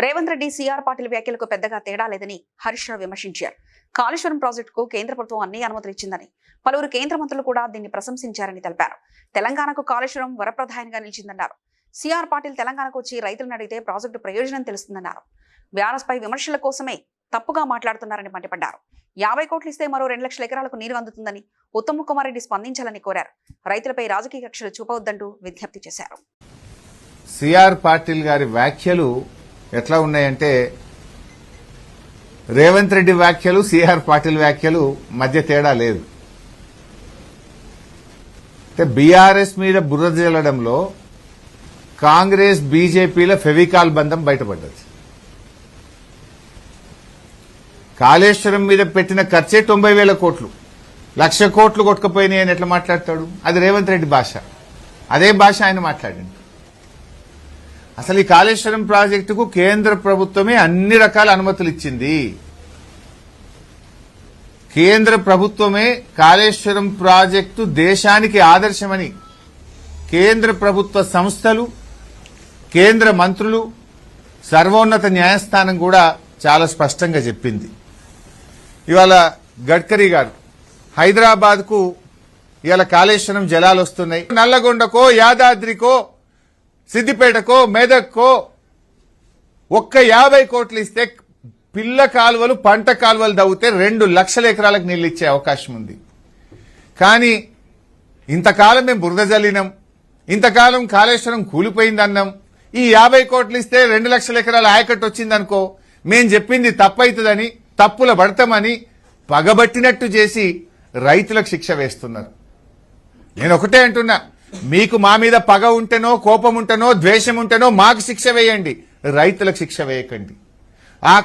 Revanth Reddy CR Patil వ్యాఖ్యలకు పెద్దగా తేడా లేదని హరీష్ రావు విమర్శించారు. కాళేశ్వరం ప్రాజెక్టుకు కేంద్ర ప్రభుత్వం అన్ని అనుమతులు ఇచ్చిందని, పలువురు కేంద్ర మంత్రులు కూడా దీన్ని ప్రశంసించారని తెలిపారు. తెలంగాణకు కాళేశ్వరం వరప్రదాయంగా నిలిచిందన్నారు. సిఆర్ పాటిల్ తెలంగాణకు వచ్చి రైతులను అడిగితే ప్రాజెక్టు ప్రయోజనం తెలుస్తుందన్నారు. బీఆర్ఎస్ పై విమర్శల కోసమే తప్పుగా మాట్లాడుతున్నారని మండిపడ్డారు. 50 కోట్లు ఇస్తే మరో 2 లక్షల ఎకరాలకు నీరు అందుతుందని ఉత్తమ్ కుమార్ రెడ్డి స్పందించాలని కోరారు. రైతులపై రాజకీయ కక్షలు చూపవద్దంటూ విజ్ఞప్తి చేశారు. సిఆర్ పాటిల్ గారి వ్యాఖ్యలు ఎట్లా ఉన్నాయంటే, రేవంత్ రెడ్డి వ్యాఖ్యలు సిఆర్ పాటిల్ వ్యాఖ్యలు మధ్య తేడా లేదు. బీఆర్ఎస్ మీద బురద జల్లడంలో కాంగ్రెస్ బీజేపీల ఫెవికాల్ బంధం బయటపడ్డది. కాళేశ్వరం మీద పెట్టిన ఖర్చే 90,000 కోట్లు, 1,00,000 కోట్లు కొట్టుకుపోయినాయి అని ఎట్లా మాట్లాడతాడు? అది రేవంత్ రెడ్డి భాష. అదే భాష ఆయన మాట్లాడింది. అసలు ఈ కాళేశ్వరం ప్రాజెక్టుకు కేంద్ర ప్రభుత్వమే అన్ని రకాల అనుమతులు ఇచ్చింది. కేంద్ర ప్రభుత్వమే కాళేశ్వరం ప్రాజెక్టు దేశానికి ఆదర్శమని కేంద్ర ప్రభుత్వ సంస్థలు, కేంద్ర మంత్రులు, సర్వోన్నత న్యాయస్థానం కూడా చాలా స్పష్టంగా చెప్పింది. ఇవాళ గడ్కరీ గారు హైదరాబాద్ కు ఇవాళ కాళేశ్వరం జలాలు వస్తున్నాయి. నల్లగొండకో, యాదాద్రికో, సిద్దిపేటకో, మెదక్కో ఒక్క 50 కోట్లు ఇస్తే పిల్ల కాలువలు, పంట కాలువలు దవ్వుతే 2 లక్షల ఎకరాలకు నీళ్లు ఇచ్చే అవకాశం ఉంది. కానీ ఇంతకాలం మేము బురద జల్లినాం, ఇంతకాలం కాళేశ్వరం కూలిపోయిందన్నాం. ఈ 50 కోట్లు ఇస్తే 2 లక్షల ఎకరాల ఆయకట్టు వచ్చిందనుకో, మేం చెప్పింది తప్పైతుందని, తప్పుల పడతామని పగబట్టినట్టు చేసి రైతులకు శిక్ష వేస్తున్నారు. నేను ఒకటే అంటున్నా, మీకు మా మీద పగ ఉంటేనో, కోపం ఉంటేనో, ద్వేషం ఉంటేనో మాకు శిక్ష వేయండి, రైతులకు శిక్ష వేయకండి.